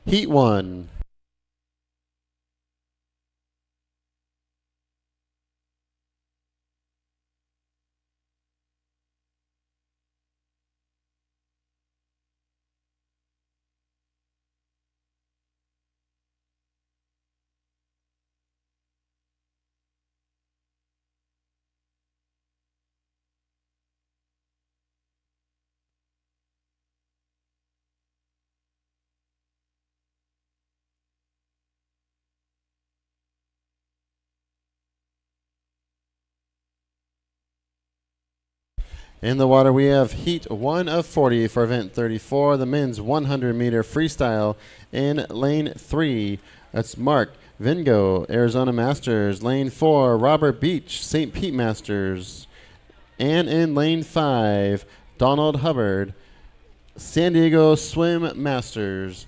Heat 1. In the water, we have Heat 1 of 40 for event 34, the men's 100-meter freestyle in lane 3. That's Mark Vingo, Arizona Masters. Lane 4, Robert Beach, St. Pete Masters. And in lane 5, Donald Hubbard, San Diego Swim Masters.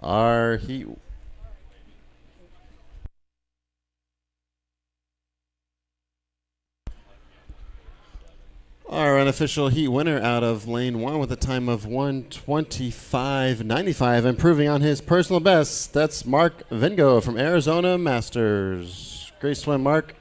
Our Heat Our unofficial Heat winner out of lane 1 with a time of 1:25.95, improving on his personal best. That's Mark Vingo from Arizona Masters. Great swim, Mark.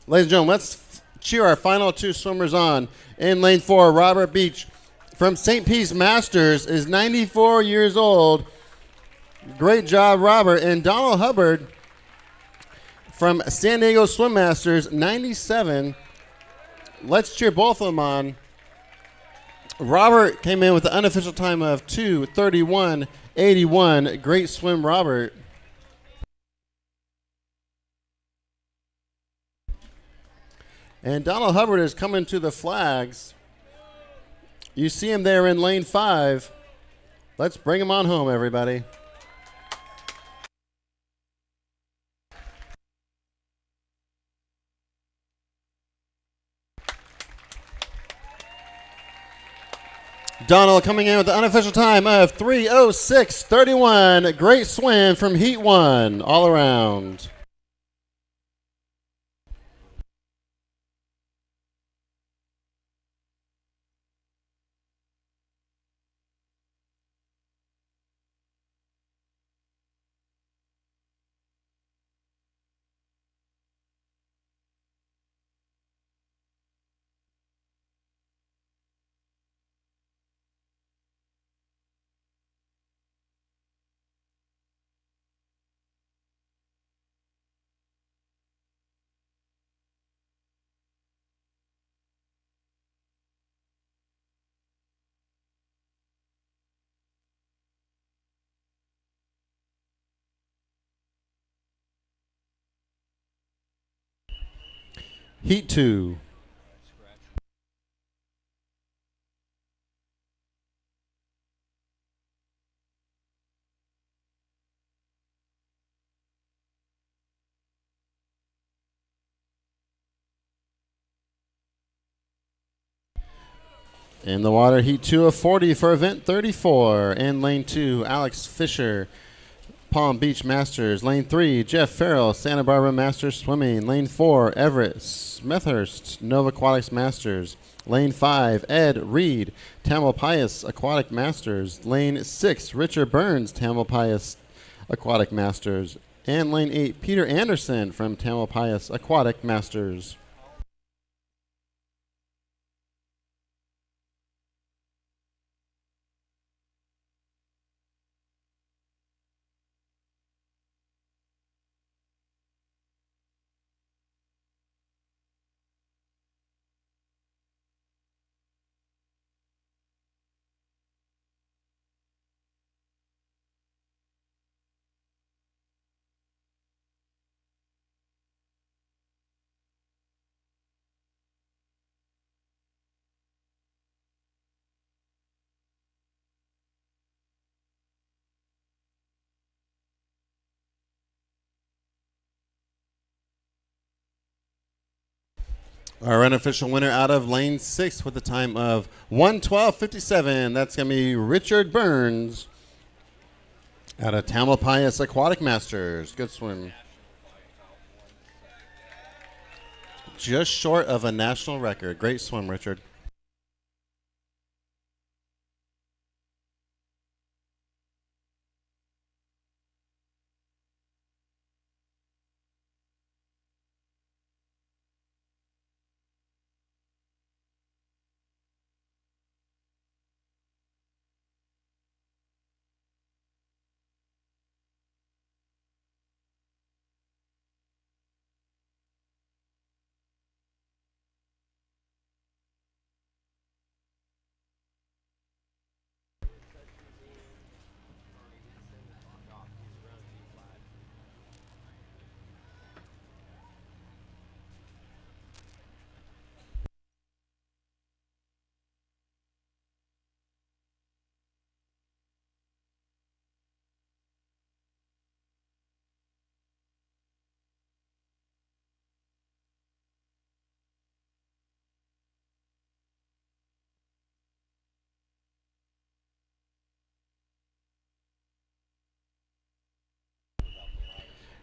Ladies and gentlemen, let's cheer our final 2 swimmers on. In lane 4, Robert Beach from St. Pete Masters is 94 years old. Great job, Robert. And Donald Hubbard from San Diego Swim Masters, 97. Let's cheer both of them on. Robert came in with the unofficial time of 2:31.81. Great swim, Robert. And Donald Hubbard is coming to the flags. You see him there in lane 5. Let's bring him on home, everybody. Donald coming in with the unofficial time of 3:06.31. Great swim from Heat 1 all around. Heat 2. In the water, Heat 2 of 40 for event 34. In lane 2, Alex Fisher, Palm Beach Masters. Lane 3, Jeff Farrell, Santa Barbara Masters Swimming. Lane 4, Everett Smethurst, Nova Aquatics Masters. Lane 5, Ed Reed, Tamalpais Aquatic Masters. Lane 6, Richard Burns, Tamalpais Aquatic Masters. And Lane 8, Peter Anderson from Tamalpais Aquatic Masters. Our unofficial winner out of lane 6 with a time of 1:12:57. That's going to be Richard Burns out of Tamalpais Aquatic Masters. Good swim. Just short of a national record. Great swim, Richard.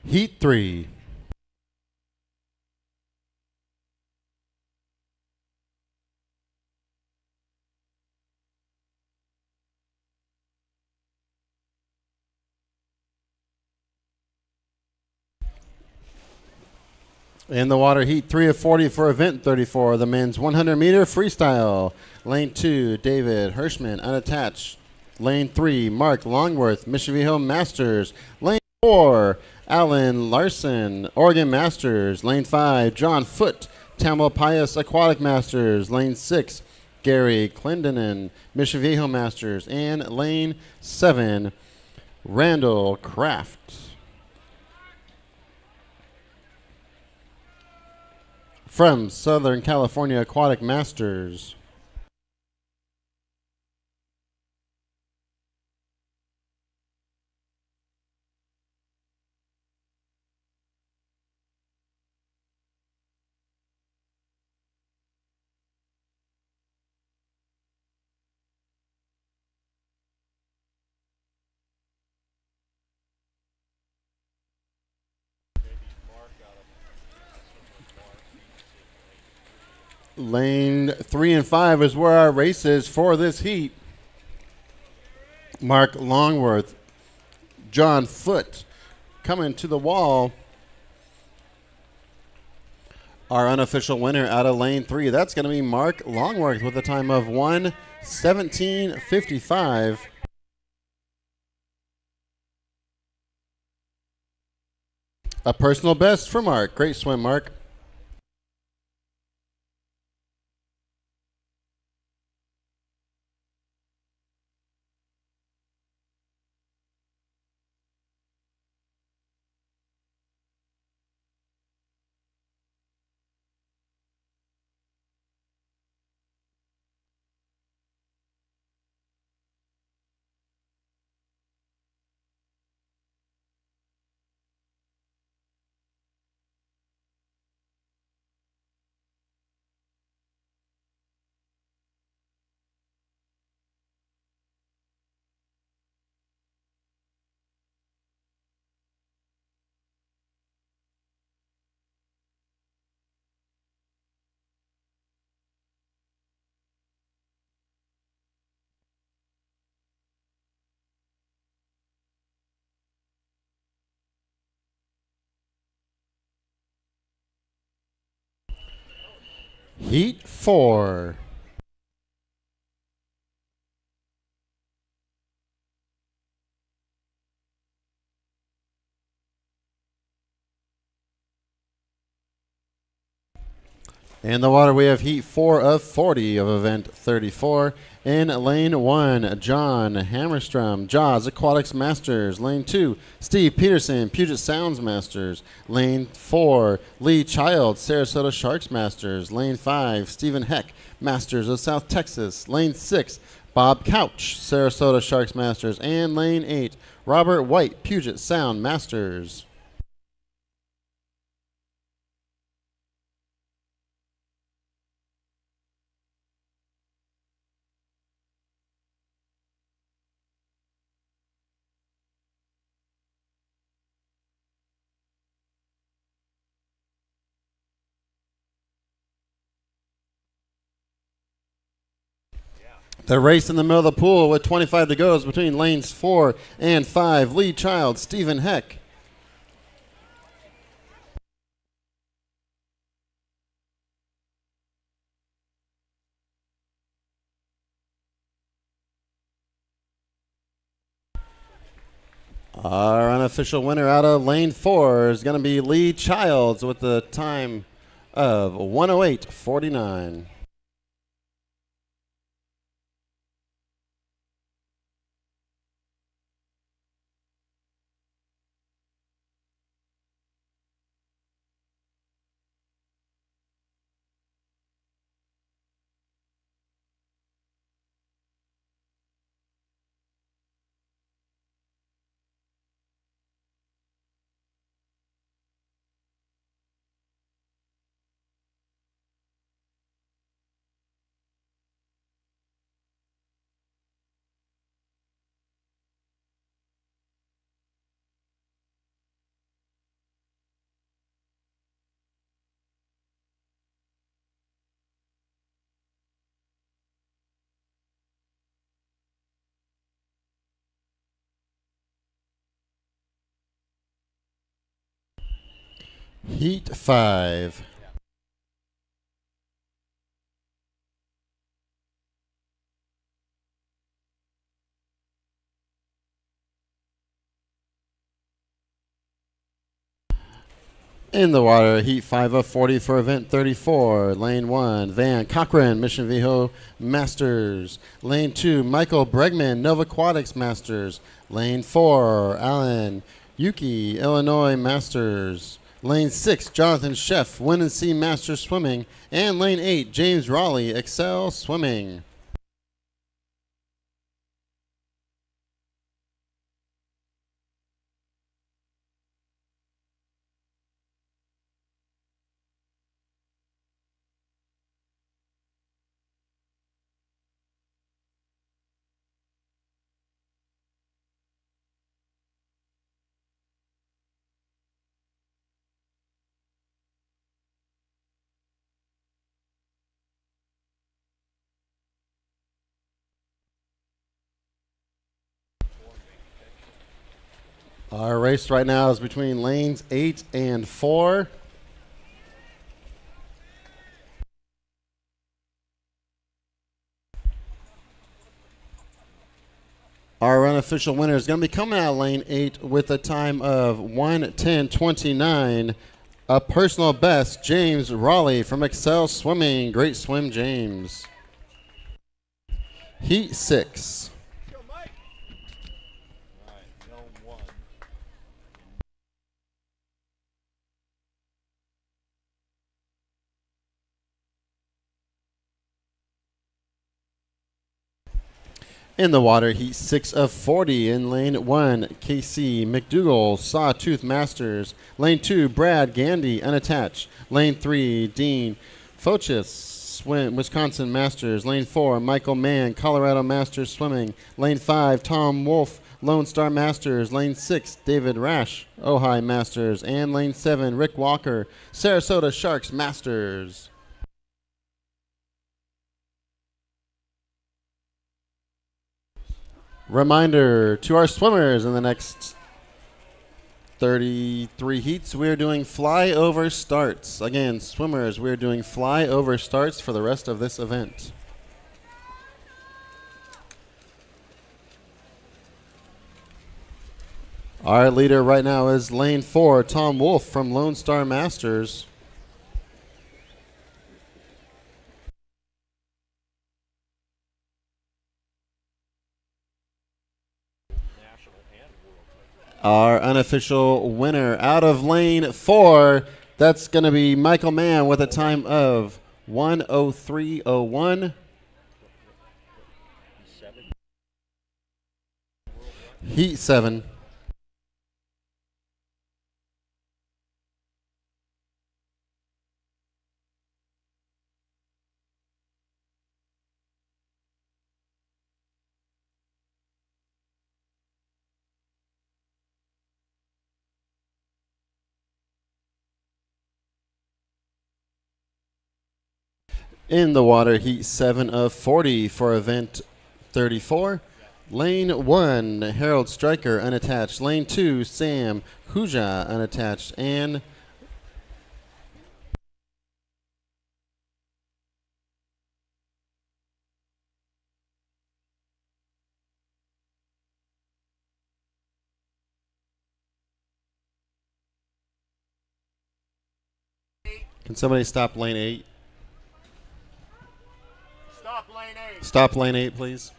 Heat 3. In the water, heat 3 of 40 for event 34, the men's 100-meter freestyle. Lane 2, David Hirschman, unattached. Lane 3, Mark Longworth, Mission Viejo Masters. Lane 4, Alan Larson, Oregon Masters. Lane 5, John Foote, Tamalpais Aquatic Masters. Lane 6, Gary Clendenin, Mission Viejo Masters. And Lane 7, Randall Kraft. From Southern California Aquatic Masters. Lane 3 and 5 is where our race is for this heat. Mark Longworth, John Foote coming to the wall. Our unofficial winner out of lane 3, that's going to be Mark Longworth with a time of 1:17:55. A personal best for Mark. Great swim, Mark. Heat 4. In the water, we have Heat 4 of 40 of event 34. In lane 1, John Hammerstrom, Jaws Aquatics Masters. Lane 2, Steve Peterson, Puget Sounds Masters. Lane 4, Lee Child, Sarasota Sharks Masters. Lane 5, Stephen Heck, Masters of South Texas. Lane 6, Bob Couch, Sarasota Sharks Masters. And Lane 8, Robert White, Puget Sound Masters. The race in the middle of the pool with 25 to go is between lanes 4 and 5. Lee Child, Stephen Heck. Our unofficial winner out of lane 4 is going to be Lee Childs with the time of 1:08:49. Heat 5. In the water, Heat 5 of 40 for event 34. Lane 1, Van Cochran, Mission Viejo Masters. Lane 2, Michael Bregman, Nova Aquatics Masters. Lane 4, Alan Yuki, Illinois Masters. Lane 6, Jonathan Sheff, Wind and Sea Masters Swimming. And Lane 8, James Raleigh, Excel Swimming. Our race right now is between lanes 8 and 4. Our unofficial winner is going to be coming out of lane 8 with a time of 1:10:29. A personal best, James Raleigh from Excel Swimming. Great swim, James. Heat 6. In the water, Heat 6 of 40. In lane 1, KC McDougall, Sawtooth Masters. Lane 2, Brad Gandy, unattached. Lane 3, Dean Fochis, Wisconsin Masters. Lane 4, Michael Mann, Colorado Masters Swimming. Lane 5, Tom Wolf, Lone Star Masters. Lane 6, David Rash, Ojai Masters. And lane 7, Rick Walker, Sarasota Sharks Masters. Reminder to our swimmers in the next 33 heats. We're doing flyover starts. Again, swimmers, we're doing flyover starts for the rest of this event. Our leader right now is lane 4, Tom Wolf from Lone Star Masters. Our unofficial winner out of lane 4, that's going to be Michael Mann with a time of 1:03:01. Heat 7. In the water, heat 7 of 40 for event 34. Lane 1, Harold Stryker, unattached. Lane 2, Sam Huja, unattached. And can somebody stop lane 8? Stop lane 8. Stop lane 8, please.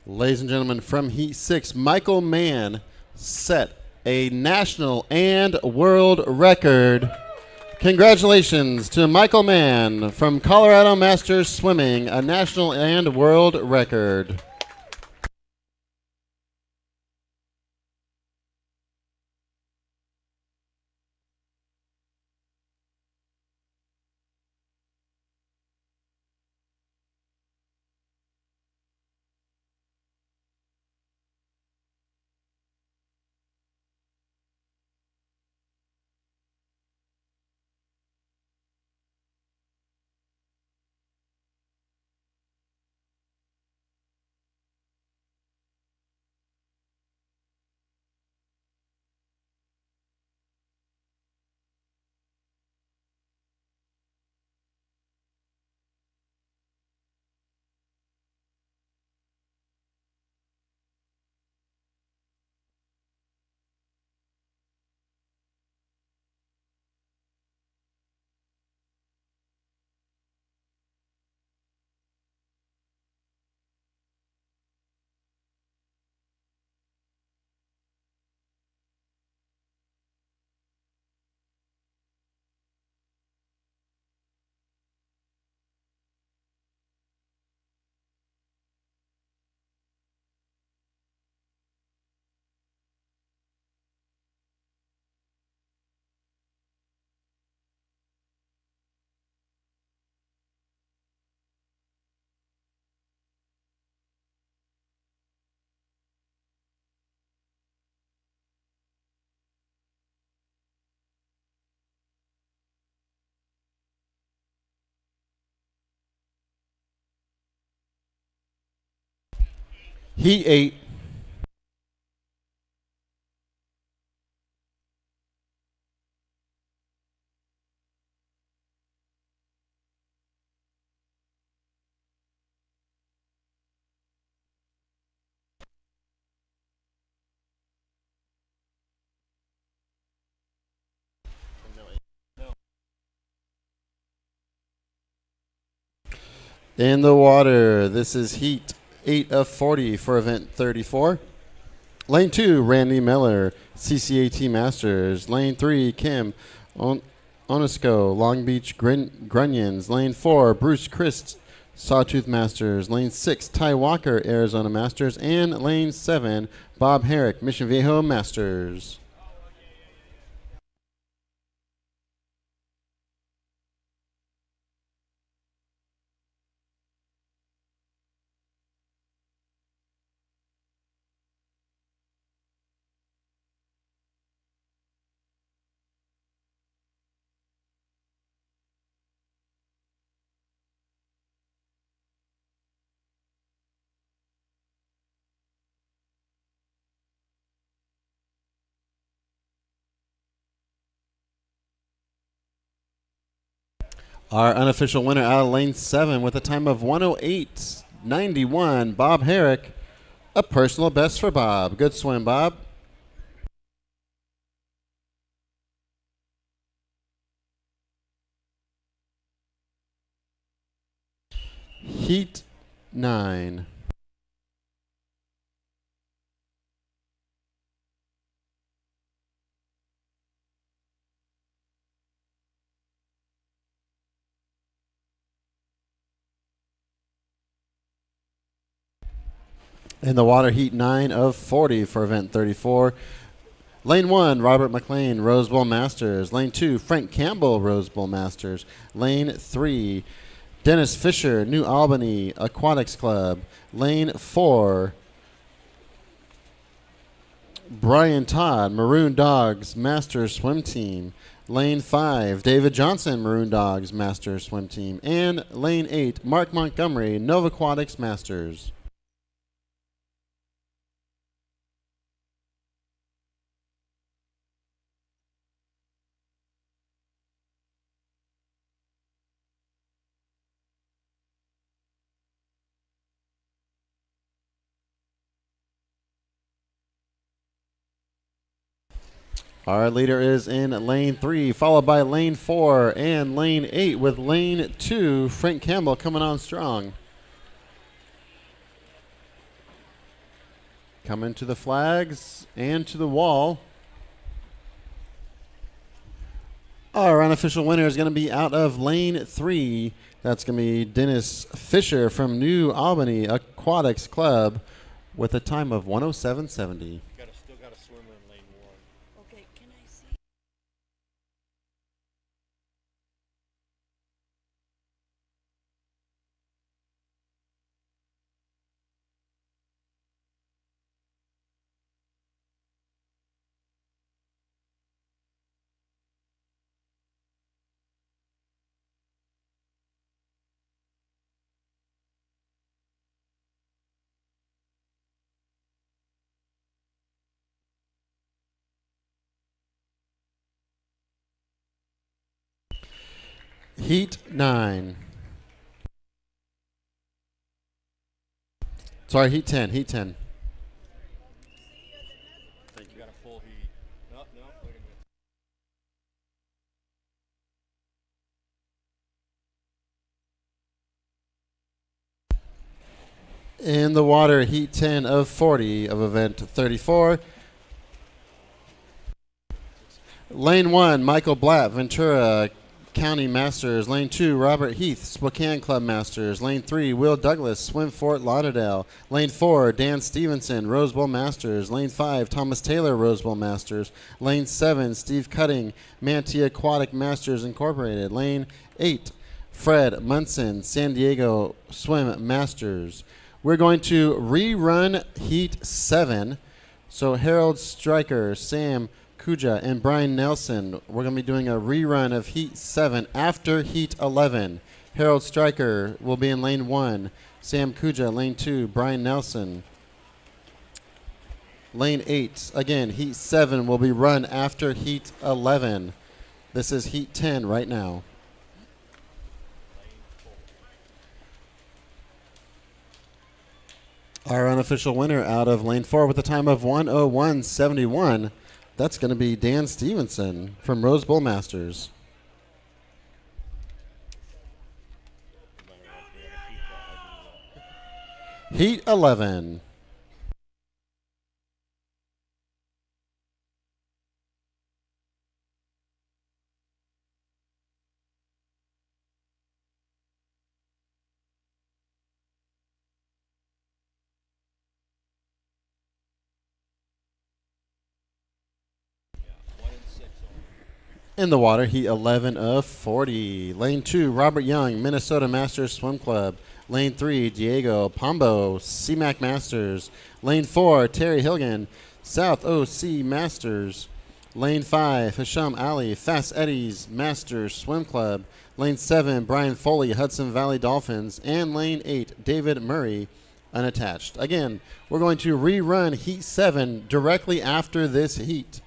Ladies and gentlemen, from Heat 6, Michael Mann set a national and world record. Congratulations to Michael Mann from Colorado Masters Swimming, a national and world record. Heat 8. In the water, this is Heat 8 of 40 for event 34. Lane 2, Randy Miller, CCAT Masters. Lane 3, Kim Onisco, Long Beach Grunions. Lane 4, Bruce Christ, Sawtooth Masters. Lane 6, Ty Walker, Arizona Masters. And Lane 7, Bob Herrick, Mission Viejo Masters. Our unofficial winner out of lane 7 with a time of 108.91, Bob Herrick. A personal best for Bob. Good swim, Bob. Heat 9. In the water, heat 9 of 40 for event 34. Lane 1, Robert McLean, Rose Bowl Masters. Lane 2, Frank Campbell, Rose Bowl Masters. Lane 3, Dennis Fisher, New Albany Aquatics Club. Lane 4, Brian Todd, Maroon Dogs Masters Swim Team. Lane 5, David Johnson, Maroon Dogs Masters Swim Team. And Lane 8, Mark Montgomery, Nova Aquatics Masters. Our leader is in lane 3, followed by lane 4 and lane 8, with lane 2, Frank Campbell, coming on strong. Coming to the flags and to the wall. Our unofficial winner is going to be out of lane 3. That's going to be Dennis Fisher from New Albany Aquatics Club with a time of 107.70. Heat 9. Sorry, Heat 10. Heat 10. I think you got a full heat. No, wait a minute. In the water, Heat 10 of 40 of event 34. Lane 1, Michael Blatt, Ventura County Masters. Lane 2, Robert Heath, Spokane Club Masters. Lane 3, Will Douglas, Swim Fort Lauderdale. Lane 4, Dan Stevenson, Rose Bowl Masters. Lane 5, Thomas Taylor, Rose Bowl Masters. Lane 7, Steve Cutting, Manatee Aquatic Masters Incorporated. Lane 8, Fred Munson, San Diego Swim Masters. We're going to rerun Heat 7. So Harold Stryker, Sam Kuja, and Brian Nelson, we're going to be doing a rerun of Heat 7 after Heat 11. Harold Stryker will be in lane 1. Sam Kuja, lane 2. Brian Nelson, lane 8. Again, Heat 7 will be run after Heat 11. This is Heat 10 right now. Our unofficial winner out of lane 4 with a time of 101.71. That's going to be Dan Stevenson from Rose Bowl Masters. Heat 11. In the water, heat 11 of 40. Lane 2, Robert Young, Minnesota Masters Swim Club. Lane 3, Diego Pombo, CMAC Masters. Lane 4, Terry Hilgan, South OC Masters. Lane 5, Hisham Ali, Fast Eddie's Masters Swim Club. Lane 7, Brian Foley, Hudson Valley Dolphins. And Lane 8, David Murray, unattached. Again, we're going to rerun Heat 7 directly after this heat.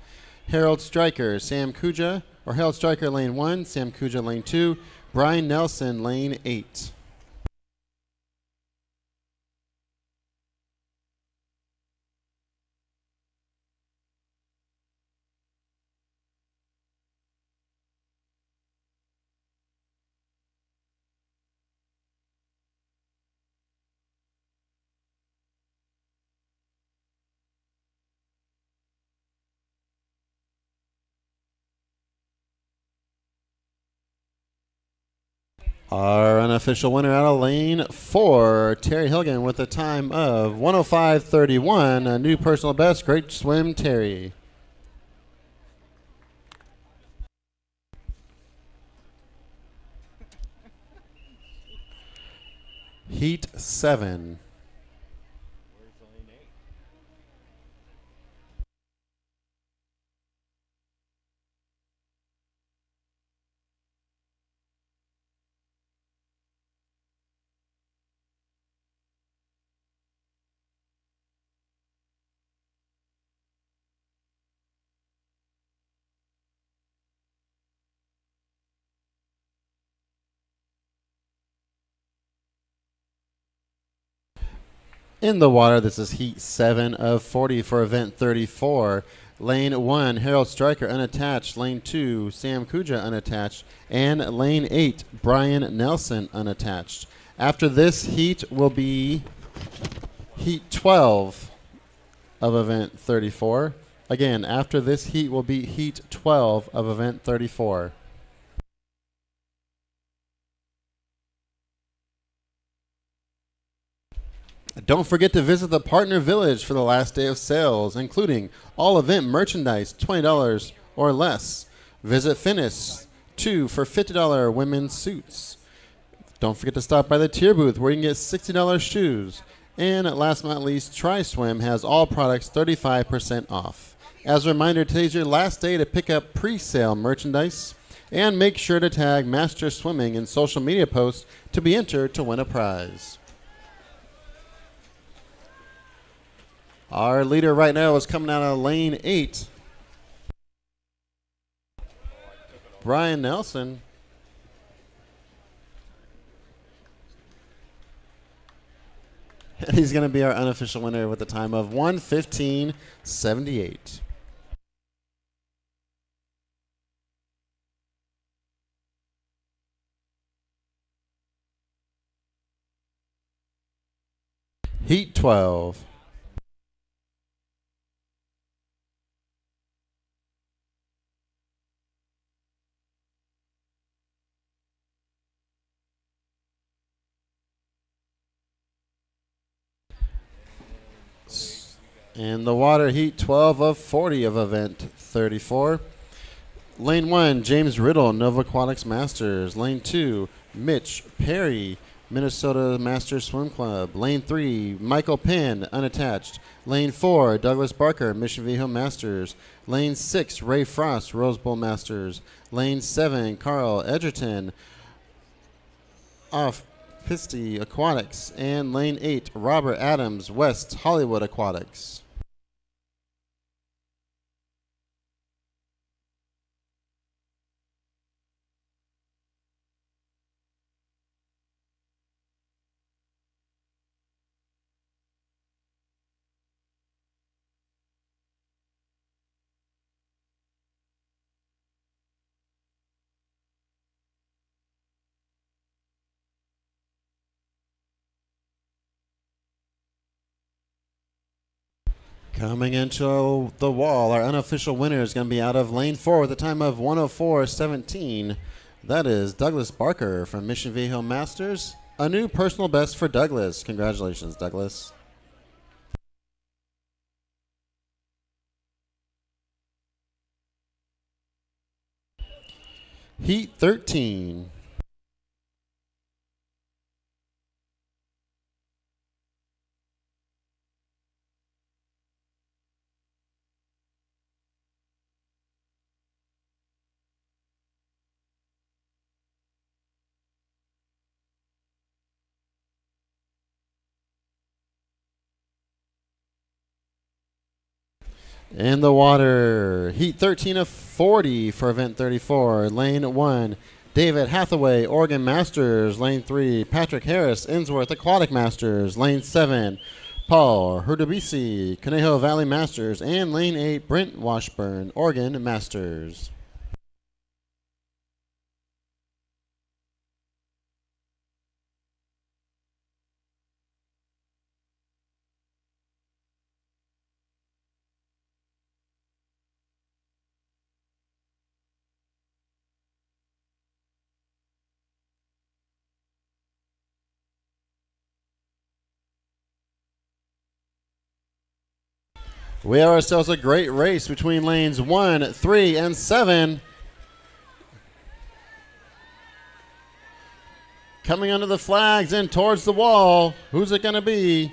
Harold Stryker, Sam Kuja, or Harold Stryker lane 1, Sam Kuja lane 2, Brian Nelson lane 8. Our unofficial winner out of lane 4, Terry Hilgan, with a time of 105.31, a new personal best. Great swim, Terry. Heat 7. Where's the lane 8? In the water, this is Heat 7 of 40 for event 34. Lane 1, Harold Stryker unattached. Lane 2, Sam Kuja unattached. And lane 8, Brian Nelson unattached. After this heat will be Heat 12 of event 34. Again, after this heat will be Heat 12 of event 34. Don't forget to visit the Partner Village for the last day of sales, including all event merchandise, $20 or less. Visit Finis, 2 for $50 women's suits. Don't forget to stop by the tier booth where you can get $60 shoes. And last but not least, TriSwim has all products 35% off. As a reminder, today's your last day to pick up pre-sale merchandise. And make sure to tag Master Swimming in social media posts to be entered to win a prize. Our leader right now is coming out of lane 8. Brian Nelson. And he's going to be our unofficial winner with a time of 1:15.78. Heat 12. In the water, Heat 12 of 40 of event 34. Lane 1, James Riddle, Nova Aquatics Masters. Lane 2, Mitch Perry, Minnesota Masters Swim Club. Lane 3, Michael Penn, unattached. Lane 4, Douglas Barker, Mission Viejo Masters. Lane 6, Ray Frost, Rose Bowl Masters. Lane 7, Carl Edgerton, off Pisty Aquatics. And lane 8, Robert Adams, West Hollywood Aquatics. Coming into the wall, our unofficial winner is going to be out of lane 4 with a time of 104.17. That is Douglas Barker from Mission Viejo Masters. A new personal best for Douglas. Congratulations, Douglas. Heat 13. In the water, Heat 13 of 40 for event 34. Lane 1, David Hathaway, Oregon Masters. Lane 3, Patrick Harris, Innsworth Aquatic Masters. Lane 7, Paul Herdubisi, Conejo Valley Masters. And Lane 8, Brent Washburn, Oregon Masters. We have ourselves a great race between lanes 1, 3, and 7. Coming under the flags and towards the wall. Who's it going to be?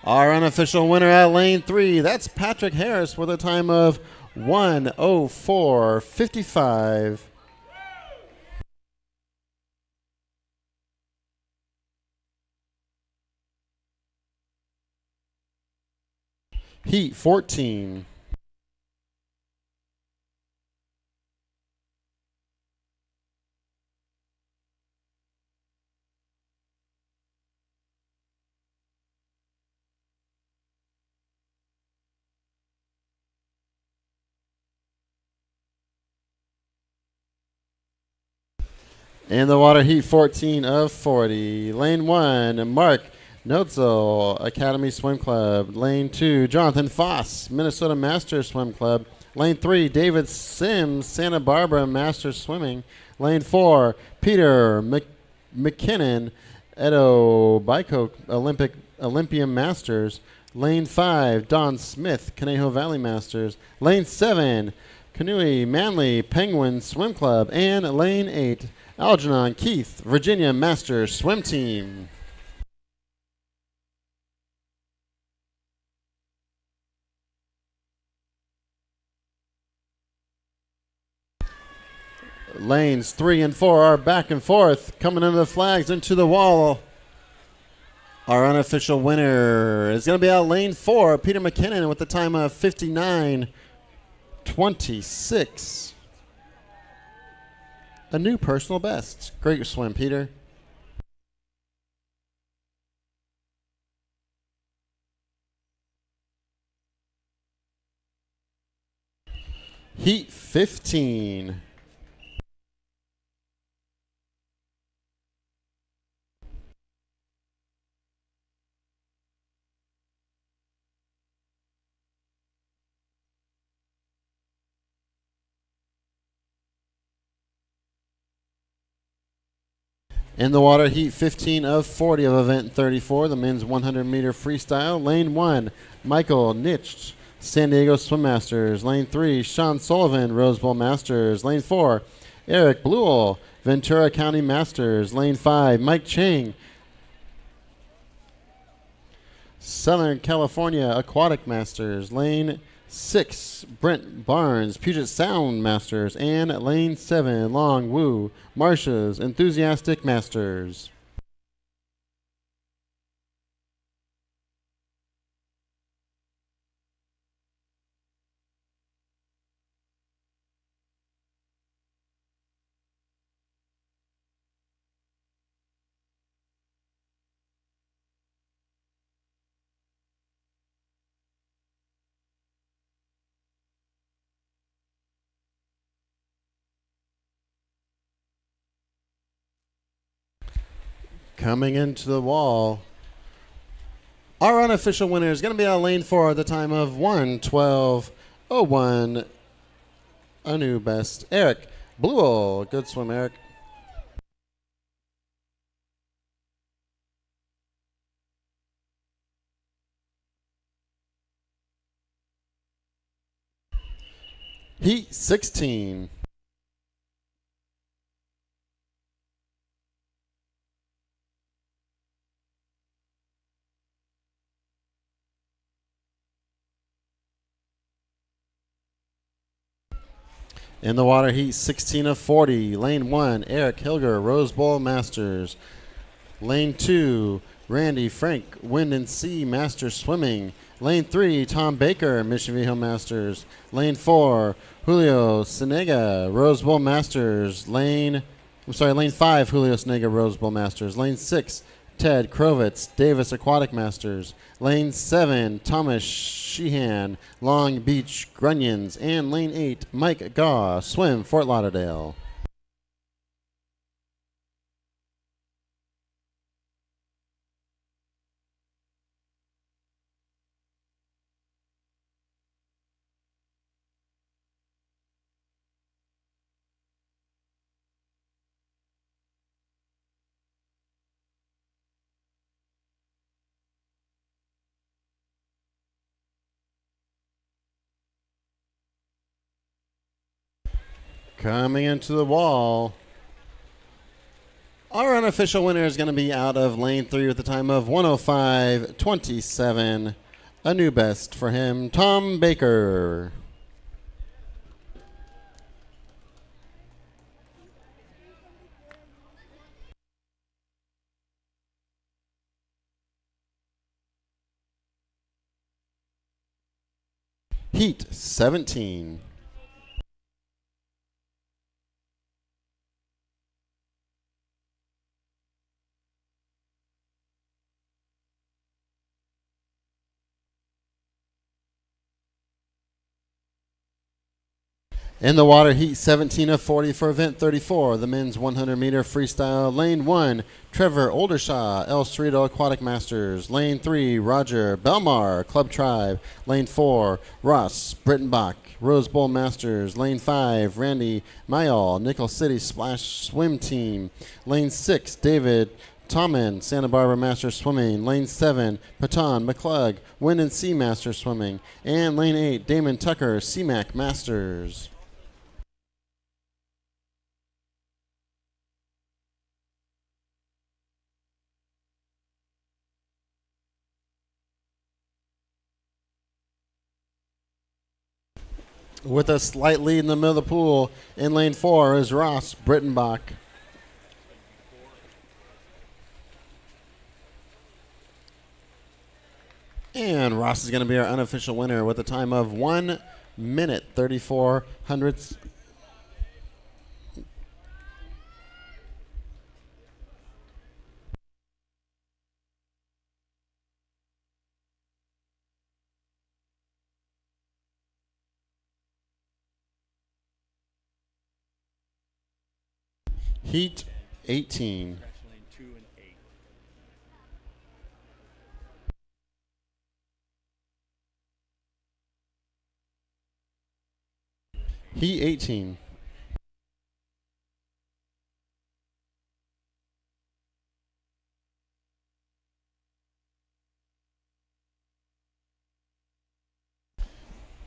Our unofficial winner at lane 3, that's Patrick Harris with a time of 1:04:55. Heat 14. In the water, Heat 14 of 40. Lane 1, Mark Notzel, Academy Swim Club. Lane 2, Jonathan Foss, Minnesota Masters Swim Club. Lane 3, David Sims, Santa Barbara Masters Swimming. Lane 4, Peter McKinnon, Edo Biko Olympia Masters. Lane 5, Don Smith, Conejo Valley Masters. Lane 7, Kanui Manly Penguin Swim Club. And Lane 8, Algernon Keith, Virginia Masters Swim Team. Lanes 3 and 4 are back and forth, coming under the flags into the wall. Our unofficial winner is going to be out lane 4, Peter McKinnon, with the time of 59:26. A new personal best. Great swim, Peter. Heat 15. In the water, Heat 15 of 40 of event 34, the men's 100-meter freestyle. Lane 1, Michael Nitsch, San Diego Swim Masters. Lane 3, Sean Sullivan, Rose Bowl Masters. Lane 4, Eric Bluell, Ventura County Masters. Lane 5, Mike Chang, Southern California Aquatic Masters. Lane 6, Brent Barnes, Puget Sound Masters. And Lane 7, Long Wu, Marcia's Enthusiastic Masters. Coming into the wall, our unofficial winner is going to be out lane 4 at the time of 1:12:01. A new best, Eric Bluell. Good swim, Eric. Heat 16. In the water heat, 16 of 40. Lane 1, Eric Hilger, Rose Bowl Masters. Lane 2, Randy Frank, Wind and Sea Masters Swimming. Lane 3, Tom Baker, Mission Viejo Masters. Lane 4, Julio Senega, Rose Bowl Masters. Lane 5, Julio Senega, Rose Bowl Masters. Lane 6, Ted Krovitz, Davis Aquatic Masters. Lane 7, Thomas Sheehan, Long Beach Grunions. And Lane 8, Mike Gaw, Swim Fort Lauderdale. Coming into the wall. Our unofficial winner is going to be out of lane 3 with a time of 105.27. A new best for him, Tom Baker. Heat 17. In the water heat, 17 of 40 for event 34, the men's 100-meter freestyle. Lane 1, Trevor Oldershaw, El Cerrito Aquatic Masters. Lane 3, Roger Belmar, Club Tribe. Lane 4, Ross Brittenbach, Rose Bowl Masters. Lane 5, Randy Mayall, Nickel City Splash Swim Team. Lane 6, David Tommen, Santa Barbara Masters Swimming. Lane 7, Patan McClug, Wind and Sea Masters Swimming. And Lane 8, Damon Tucker, CMAC Masters. With a slight lead in the middle of the pool, in lane 4 is Ross Brittenbach. And Ross is going to be our unofficial winner with a time of 1 minute 34 hundredths. Heat 18. Lane 2 and 8. Heat 18.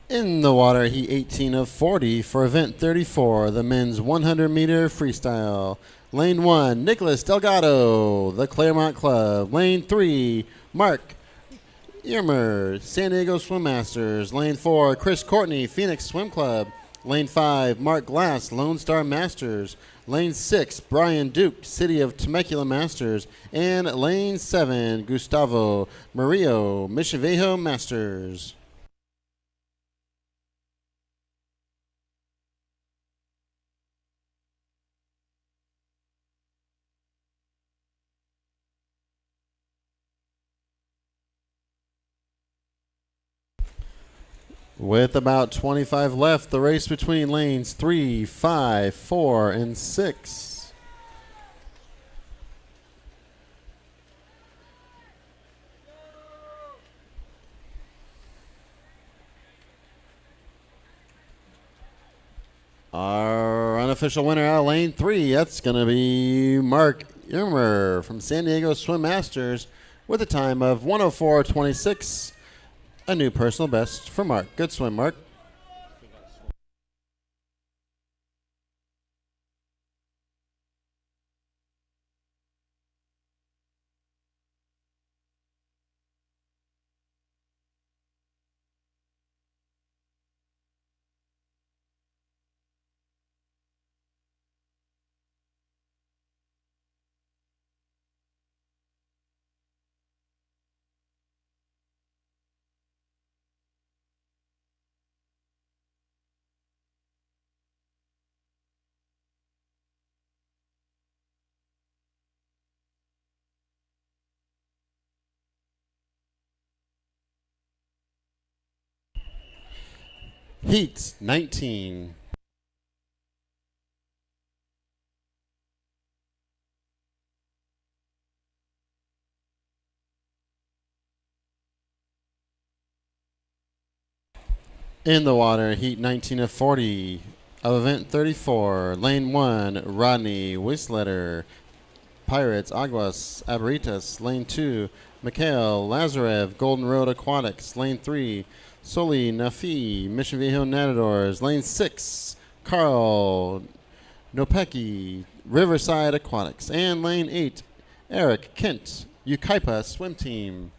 In the water, heat 18 of 40 for event 34, the men's 100-meter freestyle. Lane 1, Nicholas Delgado, the Claremont Club. Lane 3, Mark Irmer, San Diego Swim Masters. Lane 4, Chris Courtney, Phoenix Swim Club. Lane 5, Mark Glass, Lone Star Masters. Lane 6, Brian Duke, City of Temecula Masters. And Lane 7, Gustavo Murillo, Mission Viejo Masters. With about 25 left, the race between lanes 3, 5, 4, and 6. Our unofficial winner out of lane 3, that's going to be Mark Irmer from San Diego Swim Masters with a time of 104.26. A new personal best for Mark. Good swim, Mark. Heat 19. In the water, heat 19 of 40 of event 34, lane 1, Rodney Whistletter, Pirates, Aguas, Aberitas, lane 2, Mikhail Lazarev, Golden Road Aquatics, lane 3, Soli Nafi, Mission Viejo Nadadors, lane 6, Carl Nopecki, Riverside Aquatics, and lane 8, Eric Kent, Ukaipa Swim Team.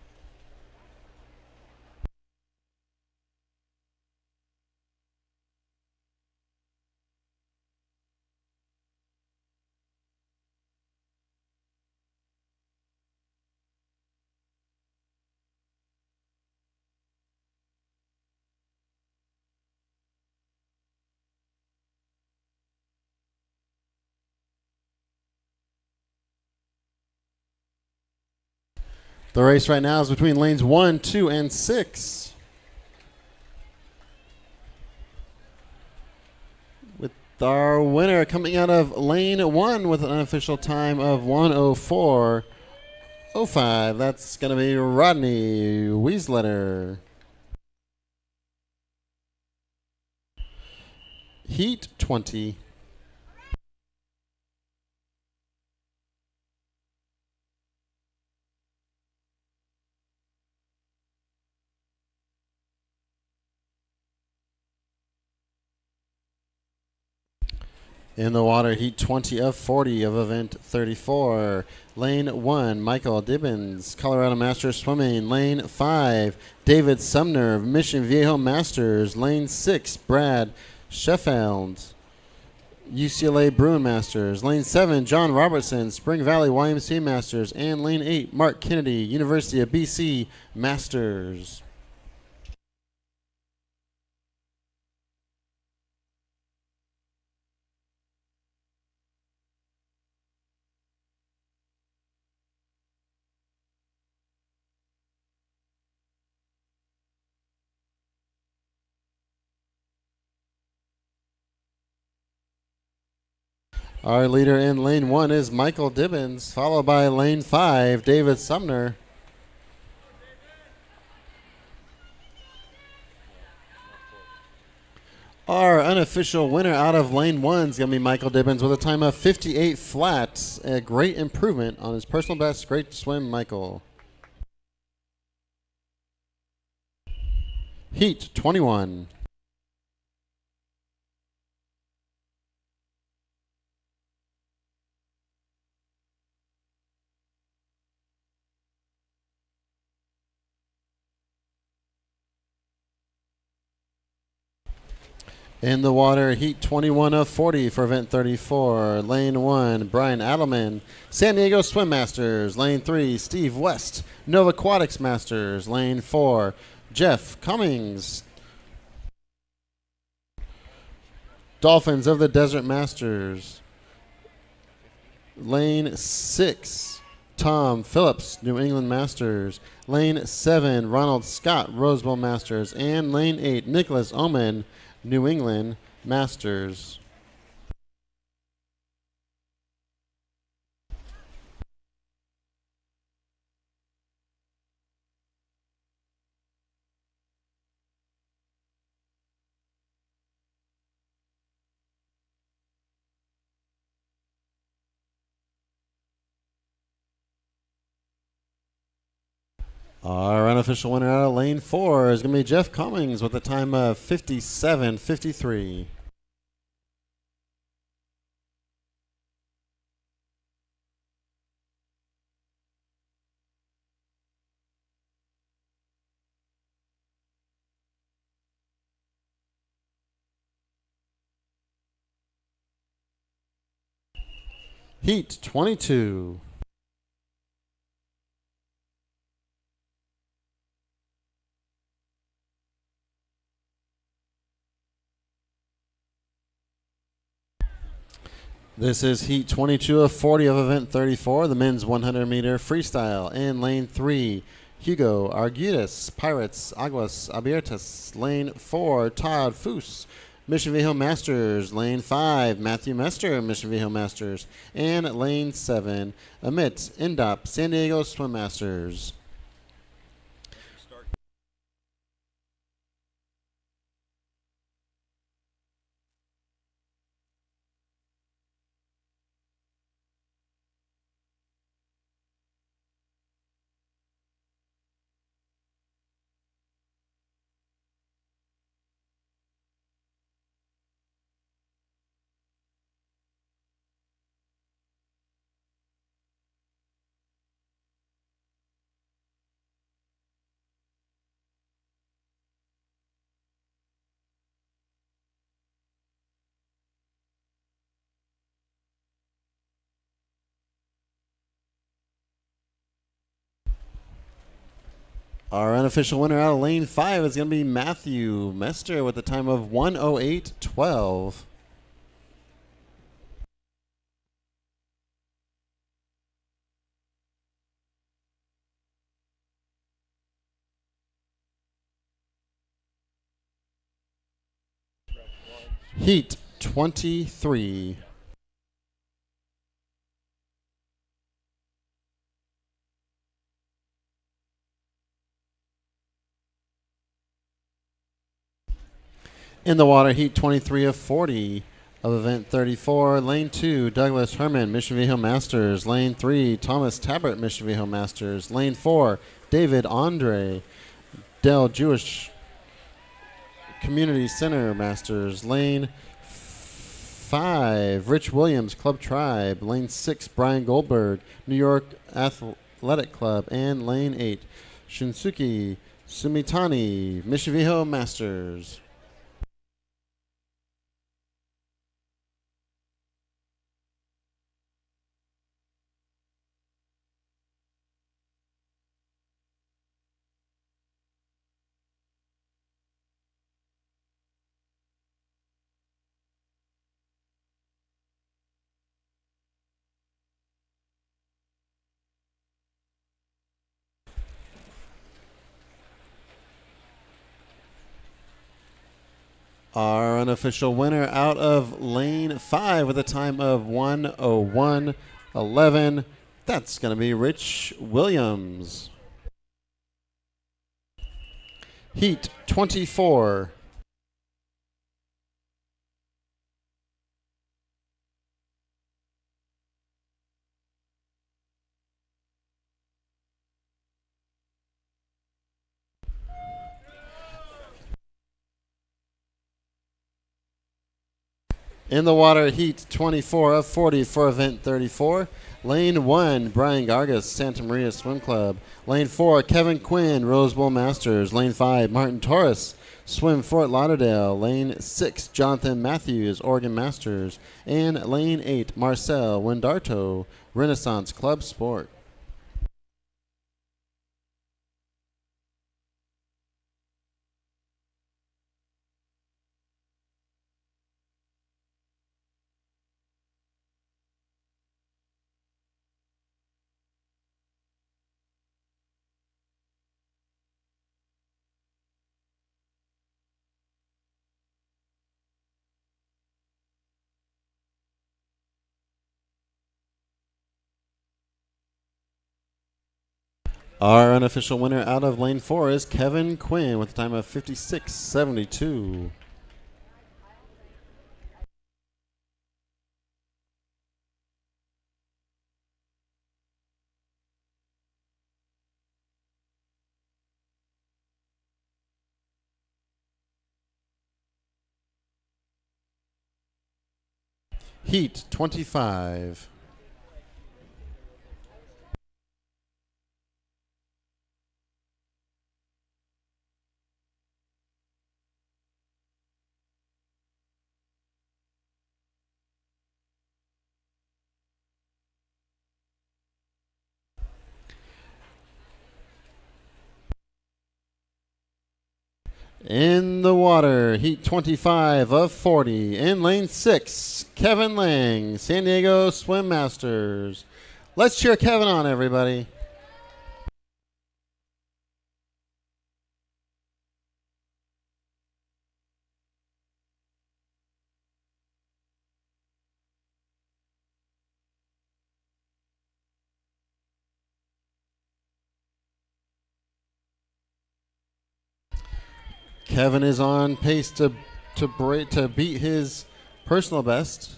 The race right now is between lanes 1, 2, and 6. With our winner coming out of lane 1 with an unofficial time of 1:04.05. That's going to be Rodney Wiesletter. Heat 20. In the water, heat 20 of 40 of event 34. Lane 1, Michael Dibbins, Colorado Masters Swimming. Lane 5, David Sumner, Mission Viejo Masters. Lane 6, Brad Sheffield, UCLA Bruin Masters. Lane 7, John Robertson, Spring Valley YMCA Masters. And lane 8, Mark Kennedy, University of BC Masters. Our leader in lane 1 is Michael Dibbins, followed by lane 5, David Sumner. Our unofficial winner out of lane 1 is going to be Michael Dibbins with a time of 58 flat. A great improvement on his personal best. Great swim, Michael. Heat 21. In the water, heat 21 of 40 for event 34. Lane 1, Brian Adelman, San Diego Swim Masters. Lane 3, Steve West, Nova Aquatics Masters. Lane 4, Jeff Cummings, Dolphins of the Desert Masters. Lane 6, Tom Phillips, New England Masters. Lane 7, Ronald Scott, Rose Bowl Masters. And lane 8, Nicholas Oman, New England Masters. Our unofficial winner out of lane 4 is going to be Jeff Cummings with a time of 57:53. Heat 22. This is heat 22 of 40 of event 34, the men's 100-meter freestyle. In lane 3, Hugo Arguitas, Pirates, Aguas Abiertas. Lane 4, Todd Foose, Mission Viejo Masters. Lane 5, Matthew Mester, Mission Viejo Masters. And Lane 7, Amit Indop, San Diego Swim Masters. Our unofficial winner out of lane 5 is going to be Matthew Mester with a time of 1:08.12. Heat 23. In the water, heat 23 of 40 of event 34. Lane 2, Douglas Herman, Mission Viejo Masters. Lane 3, Thomas Tabbert, Mission Viejo Masters. Lane 4, David Andre, Dell Jewish Community Center Masters. Lane 5, Rich Williams, Club Tribe. Lane 6, Brian Goldberg, New York Athletic Club. And lane 8, Shinsuke Sumitani, Mission Viejo Masters. Our unofficial winner out of lane 5 with a time of 1:01.11. That's going to be Rich Williams. Heat 24. In the water, heat 24 of 40 for event 34. Lane 1, Brian Gargas, Santa Maria Swim Club. Lane 4, Kevin Quinn, Rose Bowl Masters. Lane 5, Martin Torres, Swim Fort Lauderdale. Lane 6, Jonathan Matthews, Oregon Masters. And lane 8, Marcel Wendarto, Renaissance Club Sport. Our unofficial winner out of lane 4 is Kevin Quinn with a time of 56.72. Heat 25. In the water, heat 25 of 40. In lane 6, Kevin Lang, San Diego Swim Masters. Let's cheer Kevin on, everybody. Kevin is on pace to beat his personal best.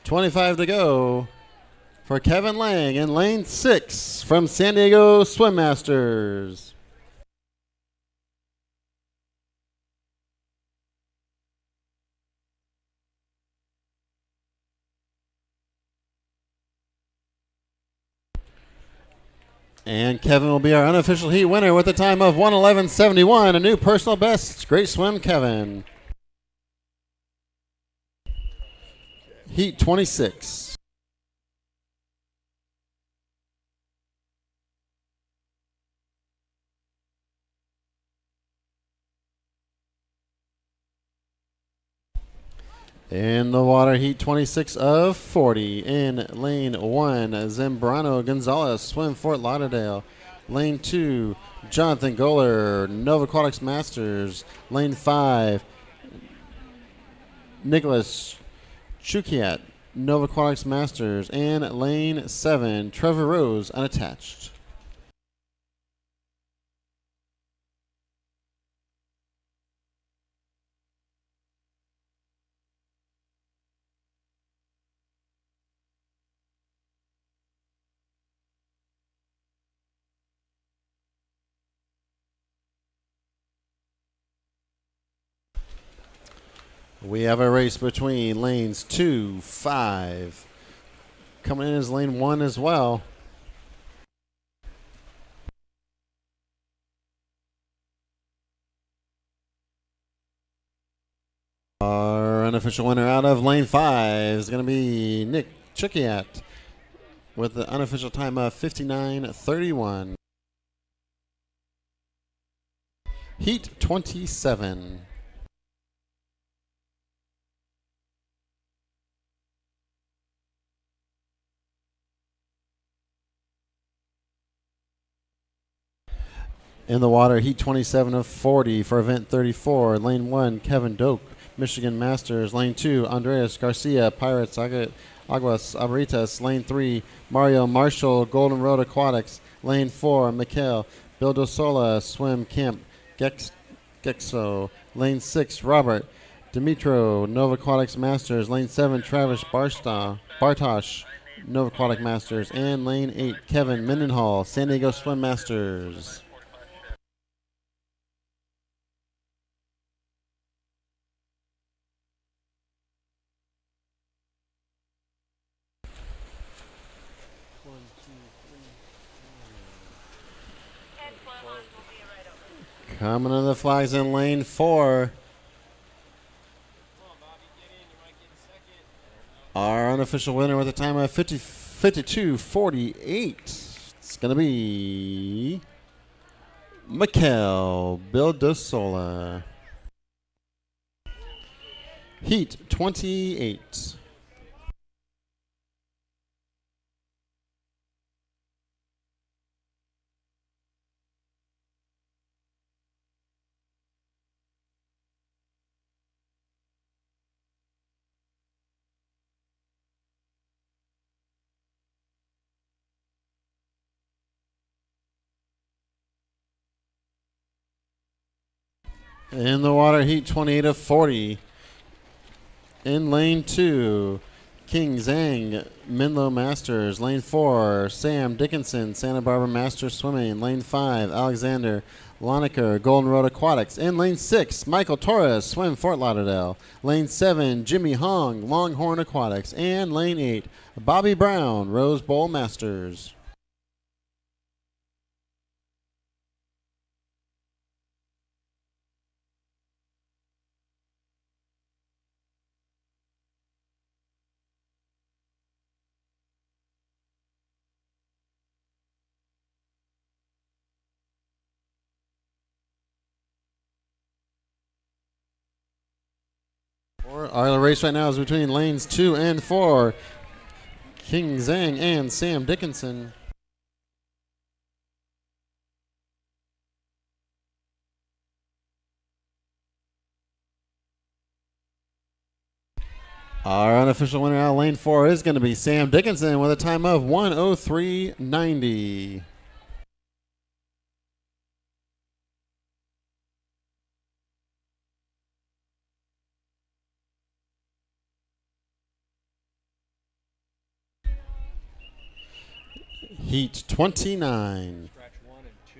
.25 to go for Kevin Lang in lane 6 from San Diego Swim Masters. And Kevin will be our unofficial heat winner with a time of 1:11.71, a new personal best. Great swim, Kevin. Heat 26. In the water, heat 26 of 40. In lane 1, Zambrano Gonzalez, swim Fort Lauderdale. Lane 2, Jonathan Goller, Nova Aquatics Masters. Lane 5, Nicholas Chukiat, Nova Aquatics Masters. And lane 7, Trevor Rose, unattached. We have a race between lanes 2, 5. Coming in is lane 1 as well. Our unofficial winner out of lane 5 is going to be Nick Chukiat with the unofficial time of 59:31. Heat 27. In the water, heat 27 of 40 for event 34. Lane 1, Kevin Doak, Michigan Masters. Lane 2, Andreas Garcia, Pirates Aguas Abritas. Lane 3, Mario Marshall, Golden Road Aquatics. Lane 4, Mikhail Bildosola, Swim Camp Gexo. Lane 6, Robert Dimitro, Nova Aquatics Masters. Lane 7, Travis Bartosh, Nova Aquatic Masters. And lane 8, Kevin Mendenhall, San Diego Swim Masters. Coming to the flags in lane 4. Our unofficial winner with a time of 52:48. It's going to be Mikhail Bildosola. Heat 28. In the water, heat 28 of 40. In lane 2, King Zhang, Menlo Masters. Lane 4, Sam Dickinson, Santa Barbara Masters Swimming. Lane 5, Alexander Lonecker, Golden Road Aquatics. In lane 6, Michael Torres, Swim Fort Lauderdale. Lane 7, Jimmy Hong, Longhorn Aquatics. And lane 8, Bobby Brown, Rose Bowl Masters. Our race right now is between lanes 2 and 4. King Zhang and Sam Dickinson. Our unofficial winner out of lane 4 is going to be Sam Dickinson with a time of 1:03.90. Heat 29. Scratch 1 and 2.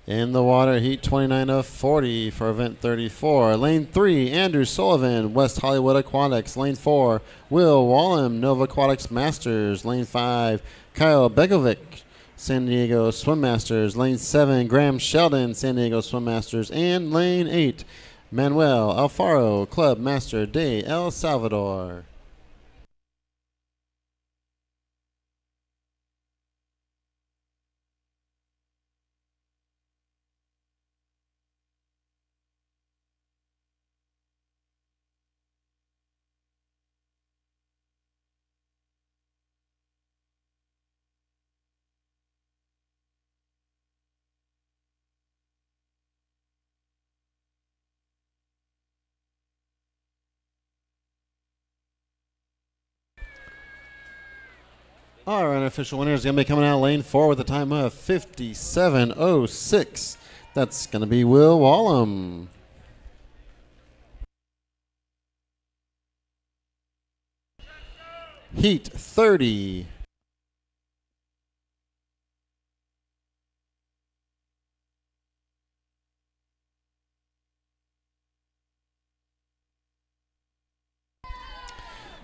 In the water, heat 29 of 40 for event 34. Lane 3, Andrew Sullivan, West Hollywood Aquatics. Lane 4, Will Wallem, Nova Aquatics Masters. Lane 5, Kyle Begovic, San Diego Swim Masters. Lane 7, Graham Sheldon, San Diego Swim Masters. And lane 8, Manuel Alfaro, Club Master de El Salvador. Our unofficial winner is going to be coming out lane 4 with a time of 57:06. That's going to be Will Wallem. Heat 30.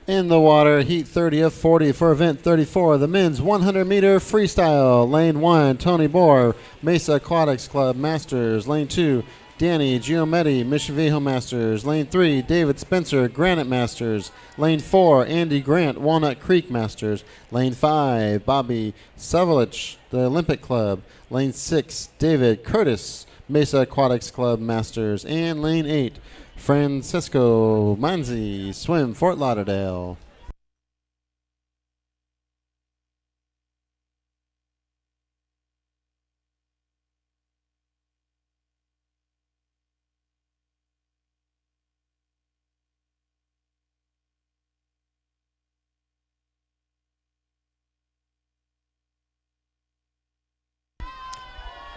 In the water, heat 30 of 40 for event 34, the men's 100-meter freestyle. Lane 1, Tony Bohr, Mesa Aquatics Club Masters. Lane 2, Danny Giometti, Mission Viejo Masters. Lane 3, David Spencer, Granite Masters. Lane 4, Andy Grant, Walnut Creek Masters. Lane 5, Bobby Savelich, the Olympic Club. Lane 6, David Curtis, Mesa Aquatics Club Masters. And lane 8, Francisco Manzi, Swim Fort Lauderdale.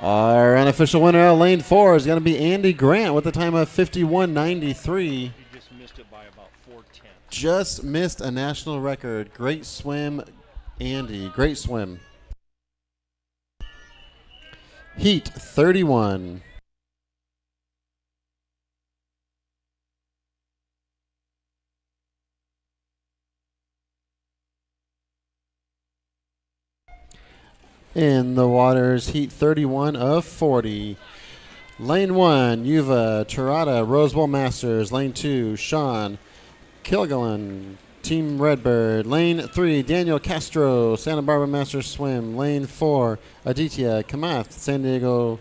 Our unofficial winner of lane 4 is going to be Andy Grant with a time of 51:93. He just missed it by about 4/10. Just missed a national record. Great swim, Andy. Great swim. Heat 31. In the waters, heat 31 of 40. Lane 1, Yuva Tirada, Rose Bowl Masters. Lane 2, Sean Kilgallen, Team Redbird. Lane 3, Daniel Castro, Santa Barbara Masters Swim. Lane 4, Aditya Kamath, San Diego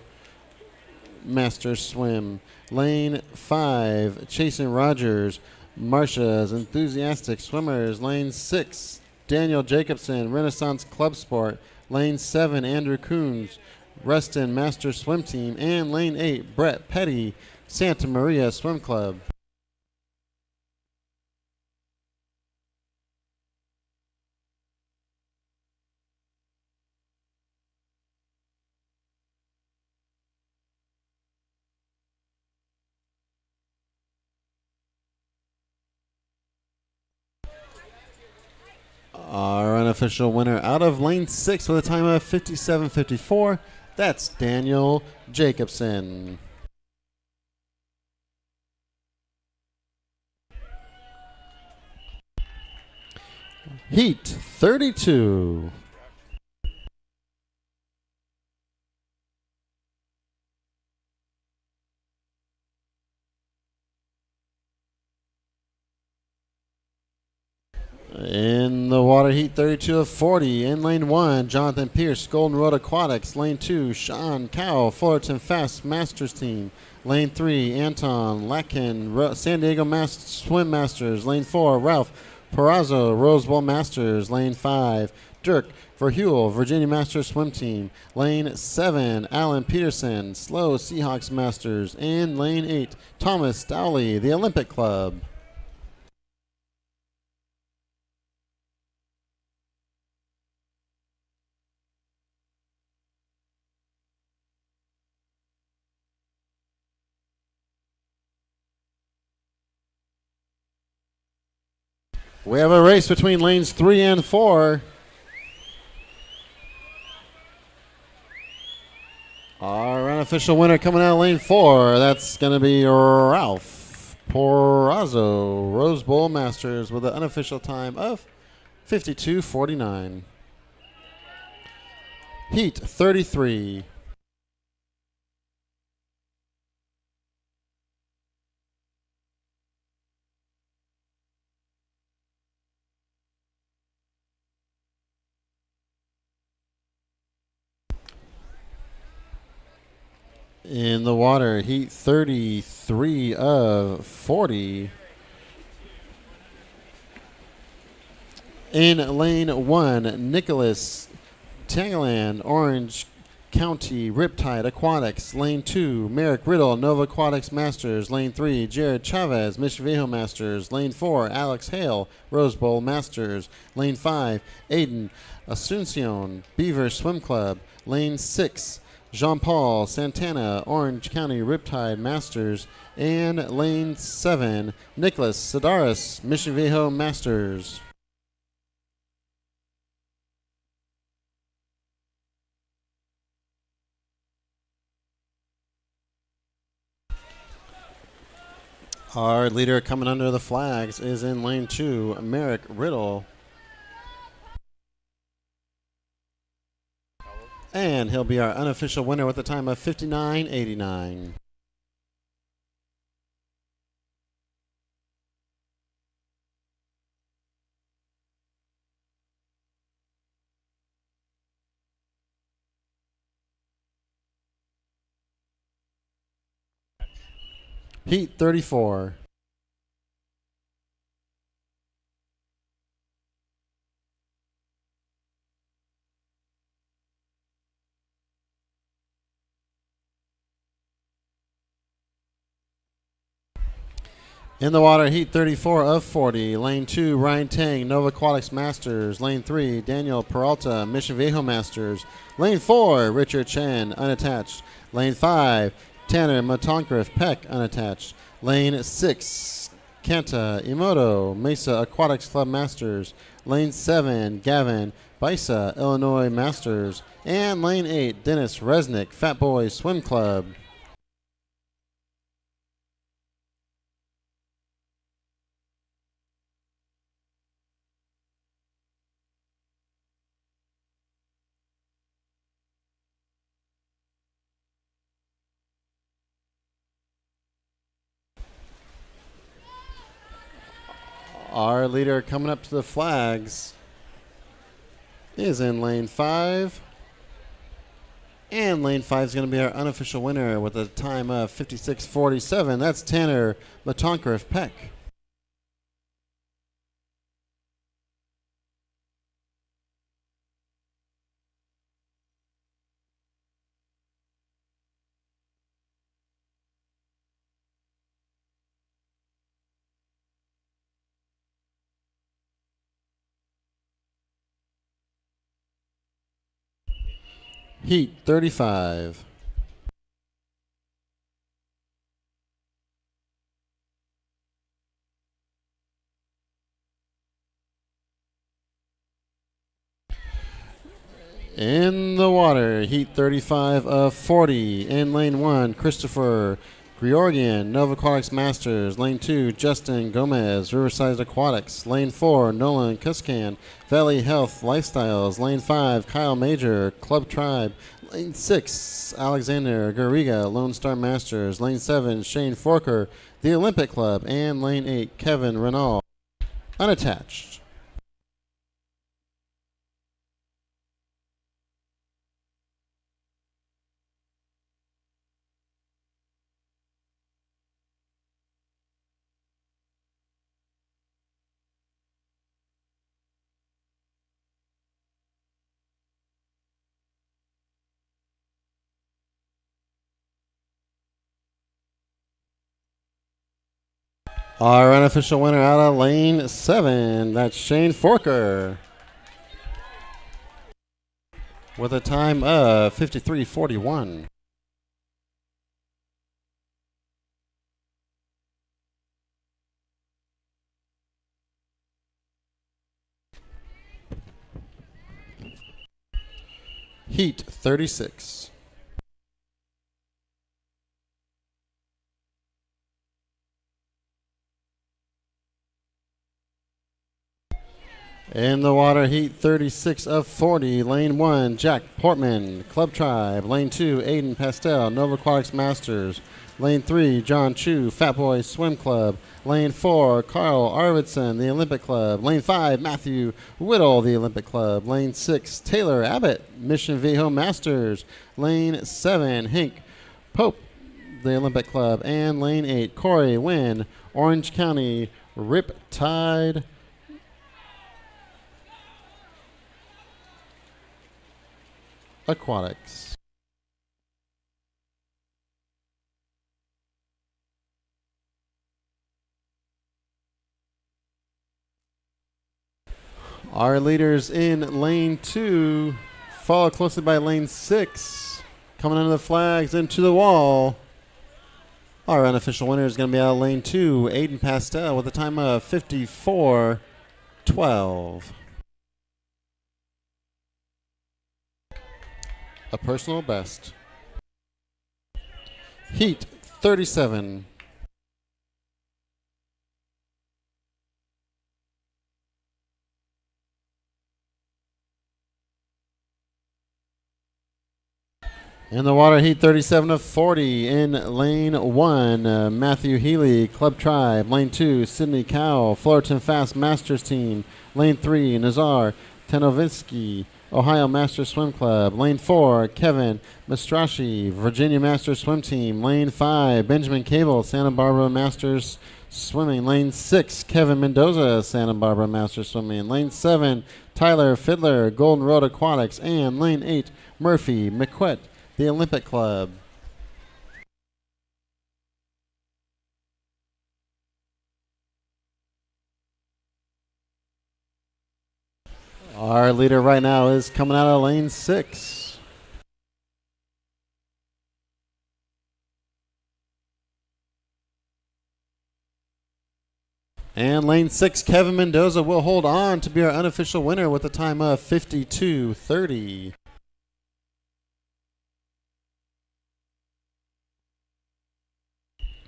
Masters Swim. Lane 5, Chasen Rogers, Marcia's Enthusiastic Swimmers. Lane 6, Daniel Jacobson, Renaissance Club Sport. Lane 7, Andrew Coons, Reston Master Swim Team. And lane 8, Brett Petty, Santa Maria Swim Club. Our unofficial winner out of lane 6 with a time of 57:54. That's Daniel Jacobson. Heat 32. In the water heat 32 of 40. In lane 1, Jonathan Pierce, Golden Road Aquatics. Lane 2, Sean Cow, Fullerton Fast Masters Team. Lane 3, Anton Latkin, San Diego Swim Masters. Lane 4, Ralph Perazzo, Rose Bowl Masters. Lane 5, Dirk Verheuel, Virginia Masters Swim Team. Lane 7, Alan Peterson, Slow Seahawks Masters. And lane 8, Thomas Dowley, the Olympic Club. We have a race between lanes 3 and 4. Our unofficial winner coming out of lane 4, that's going to be Ralph Perazzo, Rose Bowl Masters, with an unofficial time of 52:49. Heat 33. In the water, heat 33 of 40. In lane 1, Nicholas Tangaland, Orange County Riptide Aquatics. Lane 2, Merrick Riddle, Nova Aquatics Masters. Lane 3, Jared Chavez, Mission Viejo Masters. Lane 4, Alex Hale, Rose Bowl Masters. Lane 5, Aiden Asuncion, Beaver Swim Club. Lane 6, Jean-Paul Santana, Orange County Riptide Masters. And lane 7, Nicholas Sedaris, Mission Viejo Masters. Our leader coming under the flags is in lane 2, Merrick Riddle. And he'll be our unofficial winner with a time of 59:89. Heat 34. In the water, heat 34 of 40. Lane 2, Ryan Tang, Nova Aquatics Masters. Lane 3, Daniel Peralta, Mission Viejo Masters. Lane 4, Richard Chen, unattached. Lane 5, Tanner Matonkriff Peck, unattached. Lane 6, Kanta Imoto, Mesa Aquatics Club Masters. Lane 7, Gavin Bisa, Illinois Masters. And lane 8, Dennis Resnick, Fat Boy Swim Club. Our leader coming up to the flags is in lane 5. And lane 5 is going to be our unofficial winner with a time of 56:47. That's Tanner Matonkriff Peck. Heat 35. In the water, heat 35 of 40. In lane 1, Christopher Georgian, Nova Aquatics Masters. Lane 2, Justin Gomez, Riverside Aquatics. Lane 4, Nolan Kuskan, Valley Health Lifestyles. Lane 5, Kyle Major, Club Tribe. Lane 6, Alexander Garriga, Lone Star Masters. Lane 7, Shane Forker, the Olympic Club. And lane 8, Kevin Renault, unattached. Our unofficial winner out of lane 7, that's Shane Forker, with a time of 53:41. Heat 36. In the water, heat 36 of 40. Lane 1, Jack Portman, Club Tribe. Lane 2, Aiden Pastel, Nova Aquatics Masters. Lane 3, John Chu, Fat Boy Swim Club. Lane 4, Carl Arvidsson, the Olympic Club. Lane 5, Matthew Whittle, the Olympic Club. Lane 6, Taylor Abbott, Mission Viejo Masters. Lane 7, Hank Pope, the Olympic Club. And Lane 8, Corey Wynn, Orange County Riptide Aquatics. Our leaders in lane 2, followed closely by lane 6. Coming under the flags into the wall. Our unofficial winner is going to be out of lane 2, Aiden Pastel, with a time of 54:12. A personal best. Heat 37. In the water, heat 37 of 40. In lane 1, Matthew Healy, Club Tribe. Lane 2, Sydney Cowell, Fullerton Fast Masters Team. Lane 3, Nazar Tenovinsky, Ohio Masters Swim Club. Lane 4, Kevin Mastrashi, Virginia Masters Swim Team. Lane 5, Benjamin Cable, Santa Barbara Masters Swimming. Lane 6, Kevin Mendoza, Santa Barbara Masters Swimming. Lane 7, Tyler Fiddler, Golden Road Aquatics. And Lane 8, Murphy McQuett, the Olympic Club. Our leader right now is coming out of lane 6. And lane 6, Kevin Mendoza will hold on to be our unofficial winner with a time of 52:30.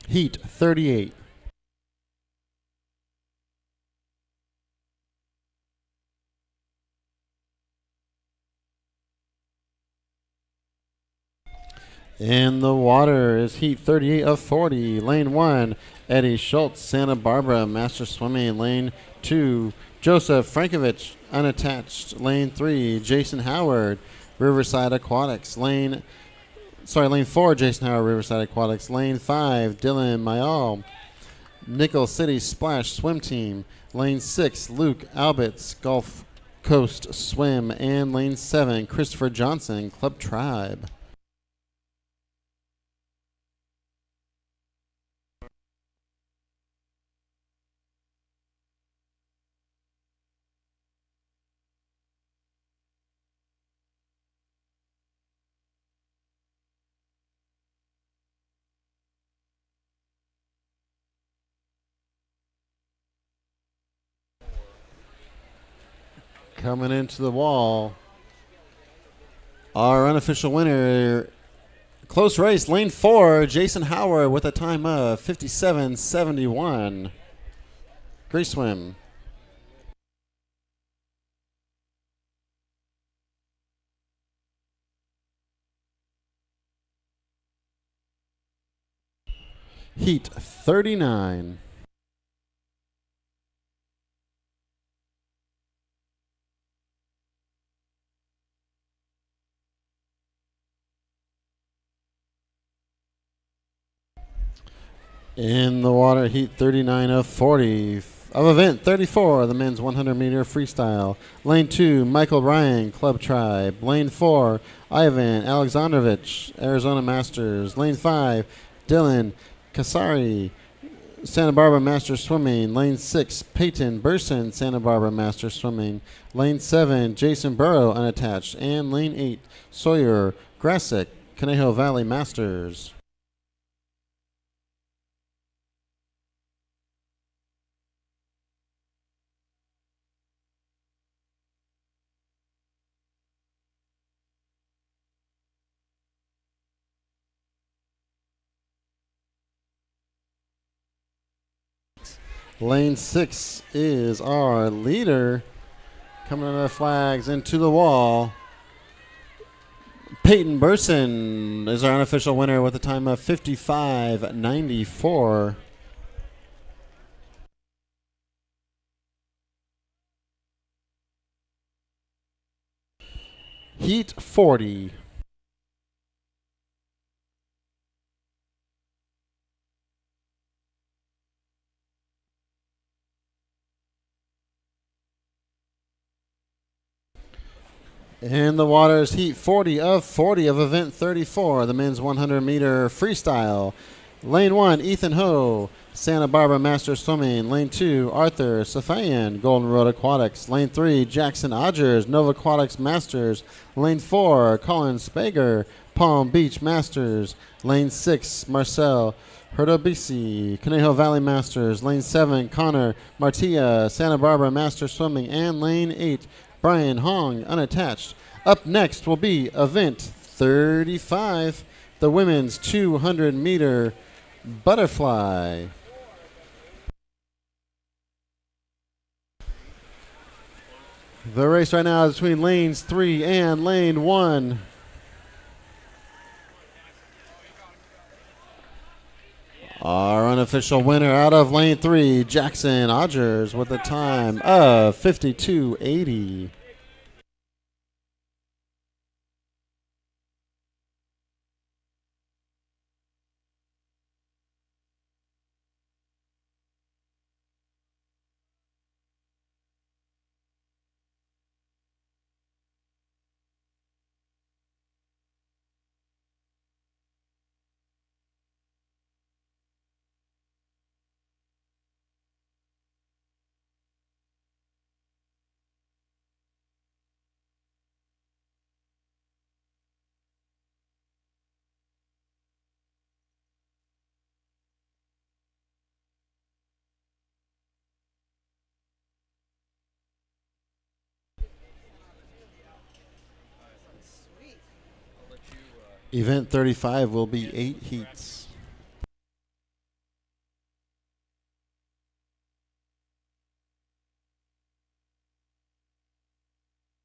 Heat 38. In the water is heat 38 of 40. Lane 1, Eddie Schultz, Santa Barbara, Master Swimming. Lane 2, Joseph Frankovich, unattached. Lane 3, Jason Howard, Riverside Aquatics. Lane 4, Jason Howard, Riverside Aquatics. Lane 5, Dylan Mayal, Nickel City Splash Swim Team. Lane 6, Luke Albitz, Gulf Coast Swim. And Lane 7, Christopher Johnson, Club Tribe. Coming into the wall, our unofficial winner, close race, lane 4, Jason Howard with a time of 57:71. Great swim. Heat 39. In the water, heat 39 of 40. Of event 34, the men's 100-meter freestyle. Lane 2, Michael Ryan, Club Tribe. Lane 4, Ivan Alexandrovich, Arizona Masters. Lane 5, Dylan Kasari, Santa Barbara Master Swimming. Lane 6, Peyton Burson, Santa Barbara Master Swimming. Lane 7, Jason Burrow, unattached. And Lane 8, Sawyer Grassick, Conejo Valley Masters. Lane 6 is our leader. Coming under the flags into the wall. Peyton Burson is our unofficial winner with a time of 55.94. Heat 40. In the waters, heat 40 of event 34, the men's 100-meter freestyle. Lane 1, Ethan Ho, Santa Barbara Master Swimming. Lane 2, Arthur Safayan, Golden Road Aquatics. Lane 3, Jackson Odgers, Nova Aquatics Masters. Lane 4, Colin Spager, Palm Beach Masters. Lane 6, Marcel Herdobisi, Conejo Valley Masters. Lane 7, Connor Martia, Santa Barbara Master Swimming. And Lane 8, Brian Hong, unattached. Up next will be event 35, the women's 200-meter butterfly. The race right now is between lanes 3 and lane 1. Our unofficial winner out of lane 3, Jackson Odgers, with a time of 52.80. Event 35 will be 8 heats.